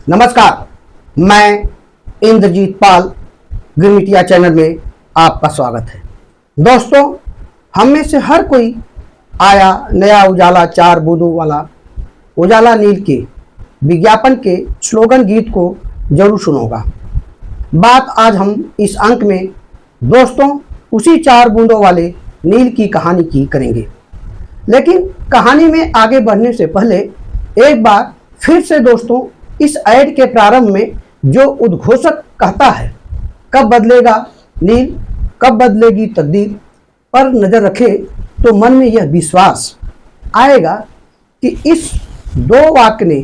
नमस्कार, मैं इंद्रजीत पाल green media channel में आपका स्वागत है। दोस्तों, हम में से हर कोई आया नया उजाला 4 बूंदों वाला उजाला नील के विज्ञापन के स्लोगन गीत को जरूर सुनोगा। बात आज हम इस अंक में दोस्तों उसी 4 बूंदों वाले नील की कहानी की करेंगे। लेकिन कहानी में आगे बढ़ने से पहले एक बार फिर से दोस्तों इस ऐड के प्रारंभ में जो उद्घोषक कहता है, कब बदलेगा नील, कब बदलेगी तकदीर, पर नजर रखे तो मन में यह विश्वास आएगा कि इस 2 वाक्य ने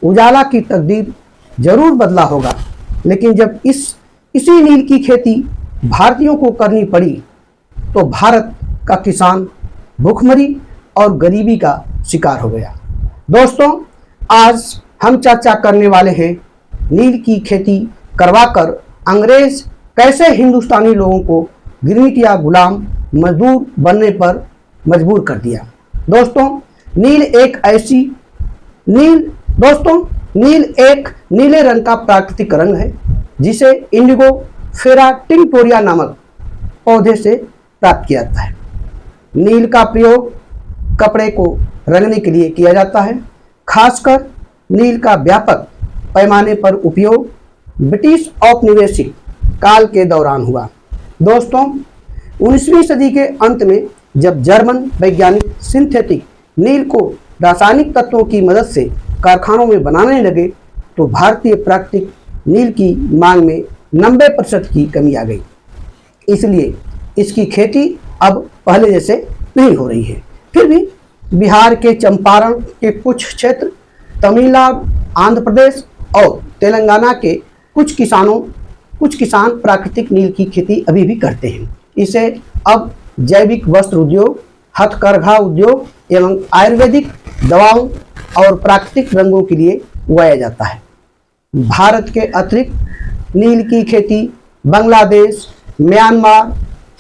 उजाला की तकदीर जरूर बदला होगा। लेकिन जब इसी नील की खेती भारतीयों को करनी पड़ी तो भारत का किसान भूखमरी और गरीबी का शिकार हो गया। दोस्तों, आज हम चर्चा करने वाले हैं नील की खेती करवाकर अंग्रेज कैसे हिंदुस्तानी लोगों को गिरमिट या गुलाम मजदूर बनने पर मजबूर कर दिया। दोस्तों, नील एक नीले रंग का प्राकृतिक रंग है जिसे इंडिगो फेरा टिंक्टोरिया नामक पौधे से प्राप्त किया जाता है। नील का प्रयोग कपड़े को रंगने के लिए किया जाता है। खासकर नील का व्यापक पैमाने पर उपयोग ब्रिटिश औपनिवेशिक काल के दौरान हुआ। दोस्तों, 19वीं सदी के अंत में जब जर्मन वैज्ञानिक सिंथेटिक नील को रासायनिक तत्वों की मदद से कारखानों में बनाने लगे तो भारतीय प्राकृतिक नील की मांग में 90% की कमी आ गई। इसलिए इसकी खेती अब पहले जैसे नहीं हो रही है। फिर भी बिहार के चंपारण के कुछ क्षेत्र, तमिलनाडु, आंध्र प्रदेश और तेलंगाना के कुछ किसान प्राकृतिक नील की खेती अभी भी करते हैं। इसे अब जैविक वस्त्र उद्योग, हथकरघा उद्योग एवं आयुर्वेदिक दवाओं और प्राकृतिक रंगों के लिए उगाया जाता है। भारत के अतिरिक्त नील की खेती बांग्लादेश, म्यांमार,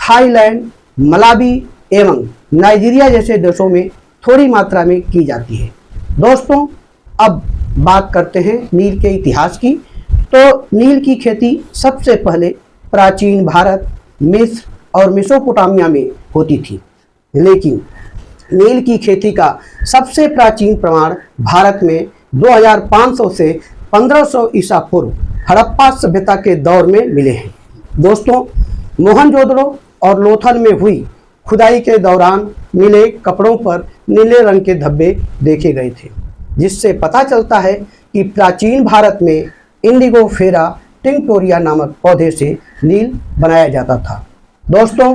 थाईलैंड, मलावी एवं नाइजीरिया जैसे देशों में थोड़ी मात्रा में की जाती है। दोस्तों, अब बात करते हैं नील के इतिहास की। तो नील की खेती सबसे पहले प्राचीन भारत, मिस्र और मेसोपोटामिया में होती थी। लेकिन नील की खेती का सबसे प्राचीन प्रमाण भारत में 2500 से 1500 ईसा पूर्व हड़प्पा सभ्यता के दौर में मिले हैं। दोस्तों, मोहनजोदड़ो और लोथल में हुई खुदाई के दौरान मिले कपड़ों पर नीले रंग के धब्बे देखे गए थे, जिससे पता चलता है कि प्राचीन भारत में इंडिगो फेरा टिंक्टोरिया नामक पौधे से नील बनाया जाता था। दोस्तों,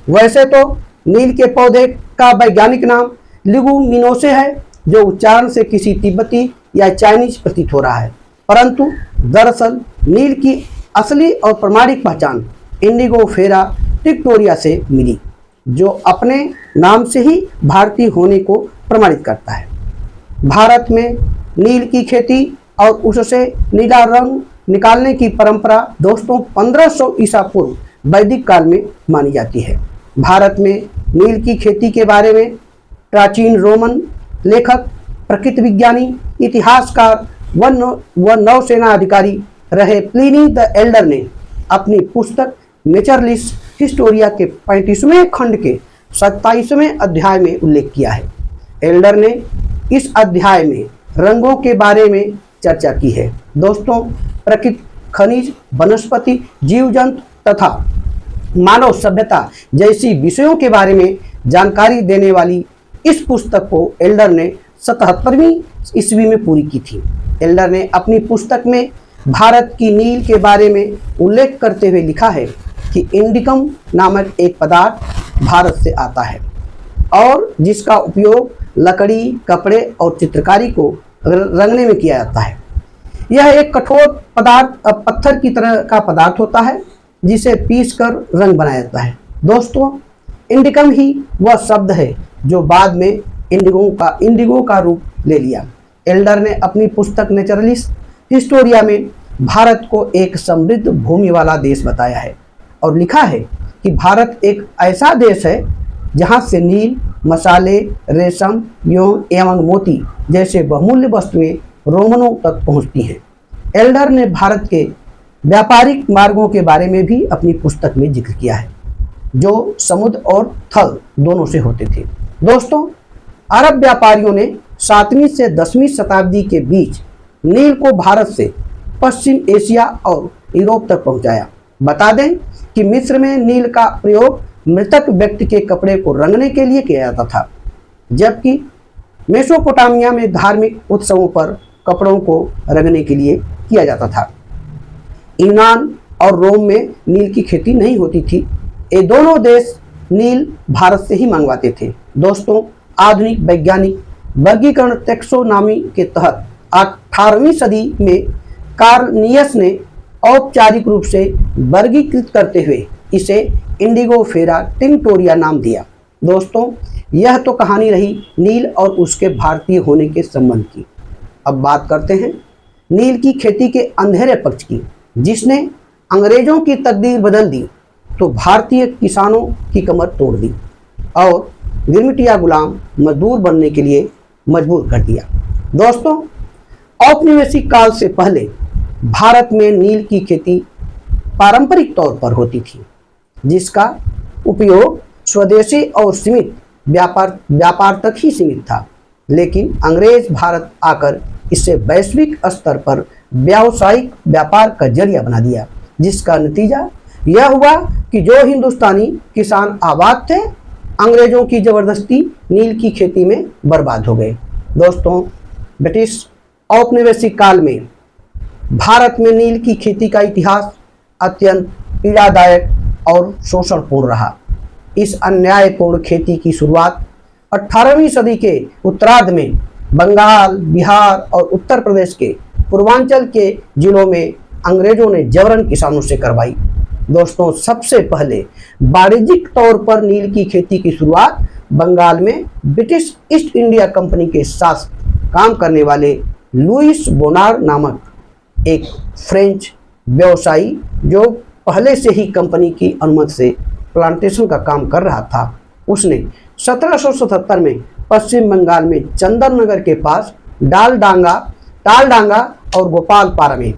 वैसे तो नील के पौधे का वैज्ञानिक नाम लिगुमिनोसे है, जो उच्चारण से किसी तिब्बती या चाइनीज प्रतीत हो रहा है, परंतु दरअसल नील की असली और प्रमाणिक पहचान इंडिगो फेरा टिंक्टोरिया से मिली, जो अपने नाम से ही भारतीय होने को प्रमाणित करता है। भारत में नील की खेती और उससे नीला रंग निकालने की परंपरा दोस्तों 1500 ईसा पूर्व वैदिक काल में मानी जाती है। भारत में नील की खेती के बारे में प्राचीन रोमन लेखक, प्रकृति विज्ञानी, इतिहासकार व नौसेना अधिकारी रहे प्लिनी द एल्डर ने अपनी पुस्तक नेचरलिस हिस्टोरिया के 35वें खंड के 27वें अध्याय में उल्लेख किया है। एल्डर ने इस अध्याय में रंगों के बारे में चर्चा की है। दोस्तों, प्रकृति, खनिज, वनस्पति, जीव जंतु तथा मानव सभ्यता जैसी विषयों के बारे में जानकारी देने वाली इस पुस्तक को एल्डर ने 77वीं ईस्वी में पूरी की थी। एल्डर ने अपनी पुस्तक में भारत की नील के बारे में उल्लेख करते हुए लिखा है कि इंडिकम नामक एक पदार्थ भारत से आता है और जिसका उपयोग लकड़ी, कपड़े और चित्रकारी को रंगने में किया जाता है। यह एक कठोर पत्थर की तरह का पदार्थ होता है जिसे पीसकर रंग बनाया जाता है। दोस्तों, इंडिकम ही वह शब्द है जो बाद में इंडिगो का रूप ले लिया। एल्डर ने अपनी पुस्तक नेचरलिस्ट हिस्टोरिया में भारत को एक समृद्ध भूमि वाला देश बताया है और लिखा है कि भारत एक ऐसा देश है जहाँ से नील, मसाले, रेशम, यौन एवं मोती जैसे बहुमूल्य वस्तुएं रोमनों तक पहुँचती हैं। एल्डर ने भारत के व्यापारिक मार्गों के बारे में भी अपनी पुस्तक में जिक्र किया है, जो समुद्र और थल दोनों से होते थे। दोस्तों, अरब व्यापारियों ने 7वीं से 10वीं शताब्दी के बीच नील को भारत से पश्चिम एशिया और यूरोप तक पहुंचाया। बता दें कि मिस्र में नील का प्रयोग मृतक व्यक्ति के कपड़े को रंगने के लिए किया जाता था, जबकि मेसोपोटामिया में धार्मिक उत्सवों पर कपड़ों को रंगने के लिए किया जाता था। यूनान और रोम में नील की खेती नहीं होती थी। ये दोनों देश नील भारत से ही मंगवाते थे। दोस्तों, आधुनिक वैज्ञानिक वर्गीकरण टैक्सोनॉमी के तहत 18वीं सदी में कार्नियस ने औपचारिक रूप से वर्गीकृत करते हुए इसे इंडिगोफेरा टिंक्टोरिया नाम दिया। दोस्तों, यह तो कहानी रही नील और उसके भारतीय होने के संबंध की। अब बात करते हैं नील की खेती के अंधेरे पक्ष की, जिसने अंग्रेजों की तकदीर बदल दी तो भारतीय किसानों की कमर तोड़ दी और गिरमिटिया गुलाम मजदूर बनने के लिए मजबूर कर दिया। दोस्तों, औपनिवेशिक काल से पहले भारत में नील की खेती पारंपरिक तौर पर होती थी, जिसका उपयोग स्वदेशी और सीमित व्यापार तक ही सीमित था। लेकिन अंग्रेज भारत आकर इसे वैश्विक स्तर पर व्यावसायिक व्यापार का जरिया बना दिया, जिसका नतीजा यह हुआ कि जो हिंदुस्तानी किसान आबाद थे, अंग्रेजों की जबरदस्ती नील की खेती में बर्बाद हो गए। दोस्तों, ब्रिटिश औपनिवेशिक काल में भारत में नील की खेती का इतिहास अत्यंत पीड़ादायक और शोषणपूर्ण रहा। इस अन्यायपूर्ण खेती की शुरुआत 18वीं सदी के उत्तरार्ध में बंगाल, बिहार और उत्तर प्रदेश के पूर्वांचल के जिलों में अंग्रेजों ने जबरन किसानों से करवाई। दोस्तों, सबसे पहले वाणिज्यिक तौर पर नील की खेती की शुरुआत बंगाल में ब्रिटिश ईस्ट इंडिया कंपनी के साथ काम करने वाले लुइस बोनार्ड नामक एक फ्रेंच व्यवसायी, जो पहले से ही कंपनी की अनुमति से प्लांटेशन का काम कर रहा था, उसने 1777 में पश्चिम बंगाल में चंदन नगर के पास टालडांगा और गोपालपारा में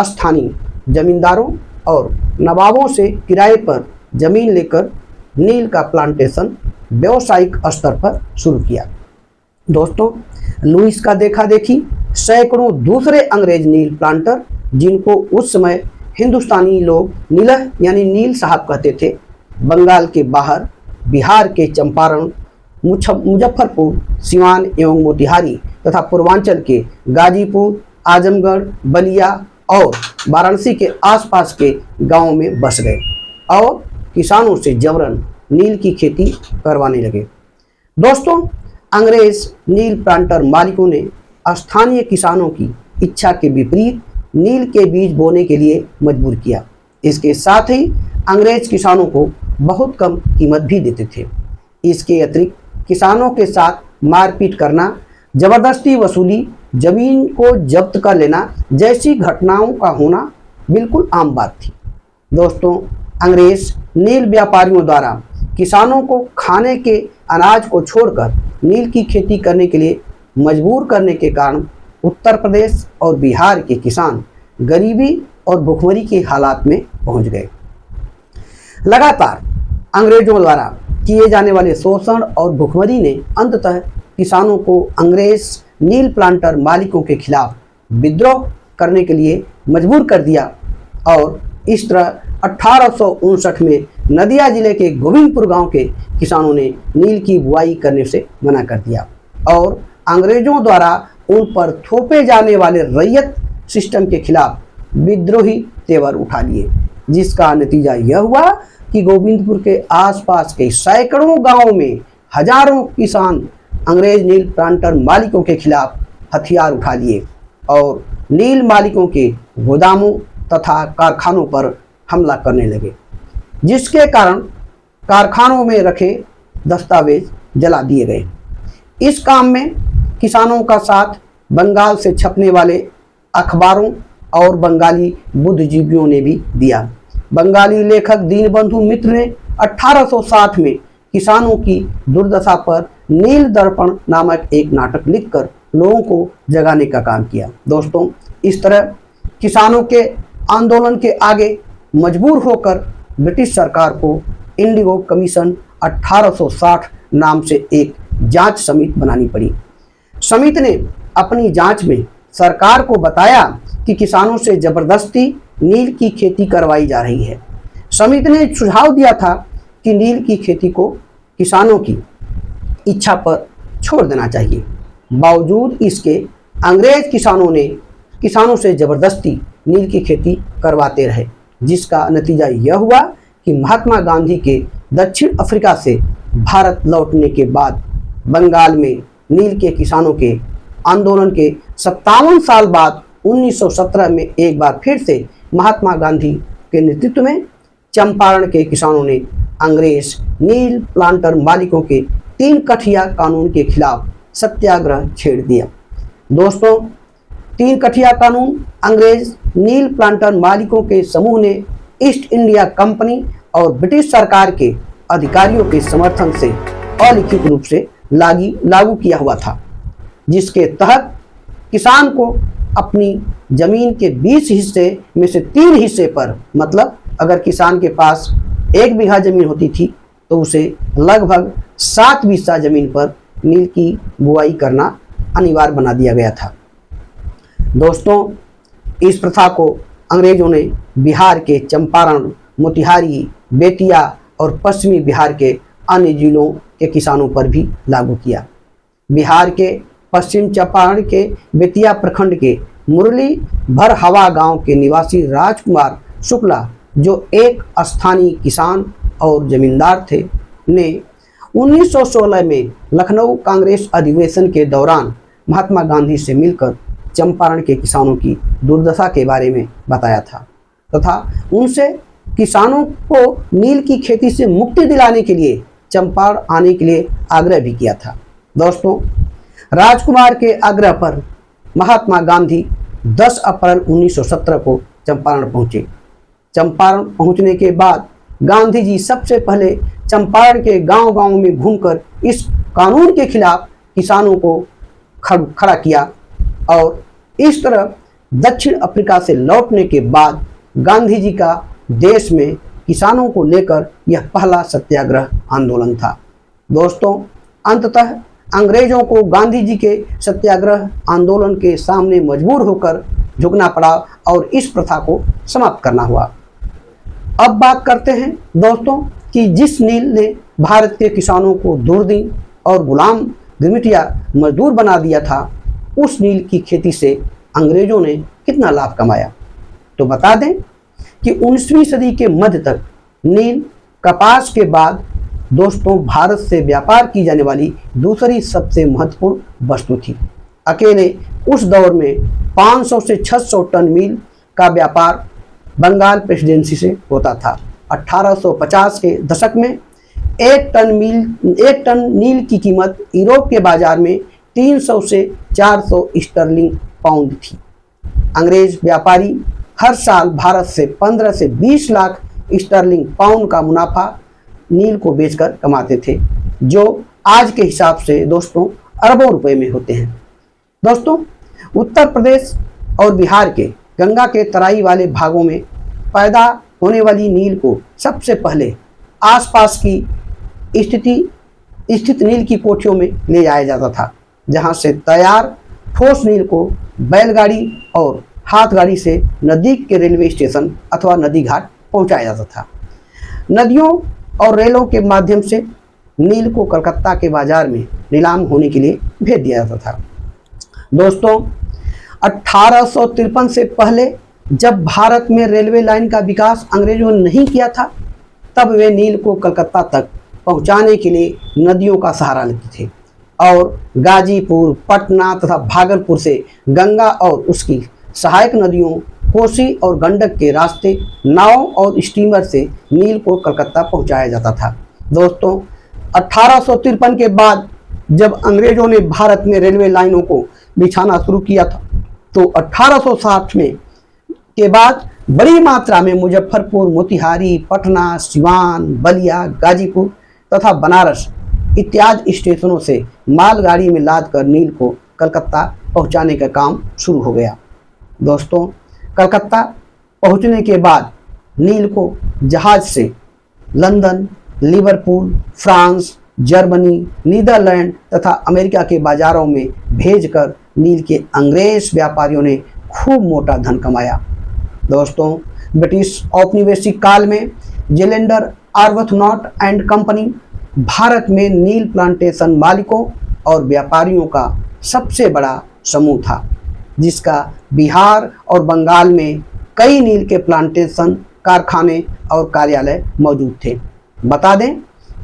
स्थानीय जमींदारों और नवाबों से किराए पर जमीन लेकर नील का प्लांटेशन व्यावसायिक स्तर पर शुरू किया। दोस्तों, लुइस का देखा देखी सैकड़ों दूसरे अंग्रेज नील प्लांटर, जिनको उस समय हिंदुस्तानी लोग नीलह यानी नील साहब कहते थे, बंगाल के बाहर बिहार के चंपारण, मुजफ्फरपुर, सिवान एवं मोतिहारी तथा पूर्वांचल के गाजीपुर, आजमगढ़, बलिया और वाराणसी के आसपास के गांवों में बस गए और किसानों से जबरन नील की खेती करवाने लगे। दोस्तों, अंग्रेज नील प्लांटर मालिकों ने स्थानीय किसानों की इच्छा के विपरीत नील के बीज बोने के लिए मजबूर किया। इसके साथ ही अंग्रेज किसानों को बहुत कम कीमत भी देते थे। इसके अतिरिक्त किसानों के साथ मारपीट करना, जबरदस्ती वसूली, जमीन को जब्त कर लेना जैसी घटनाओं का होना बिल्कुल आम बात थी। दोस्तों, अंग्रेज नील व्यापारियों द्वारा किसानों को खाने के अनाज को छोड़कर नील की खेती करने के लिए मजबूर करने के कारण उत्तर प्रदेश और बिहार के किसान गरीबी और भुखमरी के हालात में पहुंच गए। लगातार अंग्रेजों द्वारा किए जाने वाले शोषण और भुखमरी ने अंततः किसानों को अंग्रेज नील प्लांटर मालिकों के खिलाफ विद्रोह करने के लिए मजबूर कर दिया और इस तरह 1859 में नदिया जिले के गोविंदपुर गांव के किसानों ने नील की बुआई करने से मना कर दिया और अंग्रेजों द्वारा उन पर थोपे जाने वाले रैयत सिस्टम के खिलाफ विद्रोही तेवर उठा लिए, जिसका नतीजा यह हुआ कि गोविंदपुर के आसपास के सैकड़ों गांवों में हजारों किसान अंग्रेज नील प्लांटर मालिकों के खिलाफ हथियार उठा लिए और नील मालिकों के गोदामों तथा कारखानों पर हमला करने लगे, जिसके कारण कारखानों में रखे दस्तावेज जला दिए गए। इस काम में किसानों का साथ बंगाल से छपने वाले अखबारों और बंगाली बुद्धिजीवियों ने भी दिया। बंगाली लेखक दीनबंधु मित्र ने 1860 में किसानों की दुर्दशा पर नील दर्पण नामक एक नाटक लिखकर लोगों को जगाने का काम किया। दोस्तों, इस तरह किसानों के आंदोलन के आगे मजबूर होकर ब्रिटिश सरकार को इंडिगो कमीशन 1860 नाम से एक जांच समिति बनानी पड़ी। समिति ने अपनी जांच में सरकार को बताया कि किसानों से जबरदस्ती नील की खेती करवाई जा रही है। समिति ने सुझाव दिया था कि नील की खेती को किसानों की इच्छा पर छोड़ देना चाहिए। बावजूद इसके अंग्रेज किसानों से जबरदस्ती नील की खेती करवाते रहे, जिसका नतीजा यह हुआ कि महात्मा गांधी के दक्षिण अफ्रीका से भारत लौटने के बाद बंगाल में नील के किसानों के आंदोलन के 57 साल बाद 1917 में एक बार फिर से महात्मा गांधी के नेतृत्व में चंपारण के किसानों ने अंग्रेज नील प्लांटर मालिकों के 3 कठिया कानून के खिलाफ सत्याग्रह छेड़ दिया। दोस्तों, 3 कठिया कानून अंग्रेज नील प्लांटर मालिकों के समूह ने ईस्ट इंडिया कंपनी और ब्रिटिश सरकार के अधिकारियों के समर्थन से अलिखित रूप से लागू किया हुआ था, जिसके तहत किसान को अपनी जमीन के 20 हिस्से में से 3 हिस्से पर, मतलब अगर किसान के पास 1 बीघा जमीन होती थी तो उसे लगभग 7 बीघा जमीन पर नील की बुआई करना अनिवार्य बना दिया गया था। दोस्तों, इस प्रथा को अंग्रेजों ने बिहार के चंपारण, मोतिहारी, बेतिया और पश्चिमी बिहार के अन्य जिलों के किसानों पर भी लागू किया। बिहार के पश्चिम चंपारण के बेतिया प्रखंड के मुरली भरहवा गांव के निवासी राजकुमार शुक्ला, जो एक स्थानीय किसान और जमींदार थे, ने 1916 में लखनऊ कांग्रेस अधिवेशन के दौरान महात्मा गांधी से मिलकर चंपारण के किसानों की दुर्दशा के बारे में बताया था तथा उनसे किसानों को नील की खेती से मुक्ति दिलाने के लिए चंपारण आने के लिए आग्रह भी किया था। दोस्तों, राजकुमार के आग्रह पर महात्मा गांधी 10 अप्रैल 1917 को चंपारण पहुंचे। चंपारण पहुंचने के बाद गांधी जी सबसे पहले चंपारण के गांव-गांव में घूमकर इस कानून के खिलाफ किसानों को खड़ा किया और इस तरह दक्षिण अफ्रीका से लौटने के बाद गांधी जी का देश में किसानों को लेकर यह पहला सत्याग्रह आंदोलन था। दोस्तों, अंततः अंग्रेजों को गांधी जी के सत्याग्रह आंदोलन के सामने मजबूर होकर झुकना पड़ा और इस प्रथा को समाप्त करना हुआ। अब बात करते हैं दोस्तों कि जिस नील ने भारत के किसानों को दुर्दिन और गुलाम गिरमिटिया मजदूर बना दिया था, उस नील की खेती से अंग्रेजों ने कितना लाभ कमाया। तो बता दें कि 19वीं सदी के मध्य तक नील कपास के बाद दोस्तों भारत से व्यापार की जाने वाली दूसरी सबसे महत्वपूर्ण वस्तु थी। अकेले उस दौर में 500 से 600 टन मील का व्यापार बंगाल प्रेसिडेंसी से होता था। 1850 के दशक में 1 टन नील की कीमत यूरोप के बाजार में 300 से 400 स्टर्लिंग पाउंड थी। अंग्रेज व्यापारी हर साल भारत से 15 से 20 लाख स्टर्लिंग पाउंड का मुनाफा नील को बेचकर कमाते थे, जो आज के हिसाब से दोस्तों अरबों रुपए में होते हैं। दोस्तों, उत्तर प्रदेश और बिहार के गंगा के तराई वाले भागों में पैदा होने वाली नील को सबसे पहले आसपास की स्थित नील की कोठियों में ले जाया जाता था, जहां से तैयार ठोस नील को बैलगाड़ी और हाथगाड़ी से नज़दीक के रेलवे स्टेशन अथवा नदी घाट पहुंचाया जाता था। नदियों और रेलों के माध्यम से नील को कलकत्ता के बाजार में नीलाम होने के लिए भेज दिया जाता था। दोस्तों, 1853 से पहले जब भारत में रेलवे लाइन का विकास अंग्रेजों ने नहीं किया था, तब वे नील को कलकत्ता तक पहुंचाने के लिए नदियों का सहारा लेते थे और गाजीपुर, पटना तथा भागलपुर से गंगा और उसकी सहायक नदियों कोसी और गंडक के रास्ते नाव और स्टीमर से नील को कलकत्ता पहुंचाया जाता था। दोस्तों, 1853 के बाद जब अंग्रेजों ने भारत में रेलवे लाइनों को बिछाना शुरू किया था, तो 1860 में के बाद बड़ी मात्रा में मुजफ्फरपुर, मोतिहारी, पटना, सिवान, बलिया, गाजीपुर तथा बनारस इत्यादि स्टेशनों से मालगाड़ी में लादकर नील को कलकत्ता पहुंचाने का काम शुरू हो गया। दोस्तों, कलकत्ता पहुंचने के बाद नील को जहाज से London, Liverpool, France, Germany, Netherlands तथा अमेरिका के बाजारों में भेजकर नील के अंग्रेज व्यापारियों ने खूब मोटा धन कमाया। दोस्तों, ब्रिटिश औपनिवेशिक काल में जेलेंडर आर्थरनॉट एंड कंपनी भारत में नील प्लांटेशन मालिकों और व्यापारियों का सबसे बड़ा समूह था, जिसका बिहार और बंगाल में कई नील के प्लांटेशन, कारखाने और कार्यालय मौजूद थे। बता दें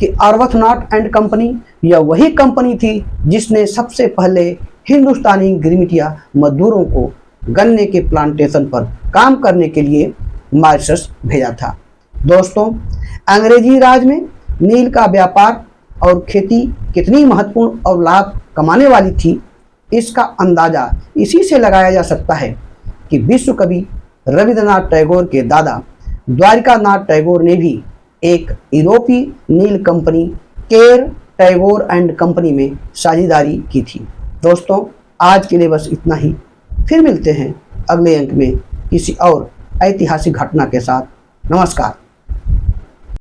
कि आर्थरनॉट एंड कंपनी यह वही कंपनी थी जिसने सबसे पहले हिंदुस्तानी गिरमिटिया मजदूरों को गन्ने के प्लांटेशन पर काम करने के लिए मॉरिशस भेजा था। दोस्तों, अंग्रेजी राज में नील का व्यापार और खेती कितनी महत्वपूर्ण और लाभ कमाने वाली थी, इसका अंदाजा इसी से लगाया जा सकता है कि विश्व कवि रविंद्रनाथ टैगोर के दादा द्वारिकानाथ टैगोर ने भी एक यूरोपीय नील company Carr Tagore and company में साझेदारी की थी। दोस्तों, आज के लिए बस इतना ही। फिर मिलते हैं अगले अंक में किसी और ऐतिहासिक घटना के साथ। नमस्कार।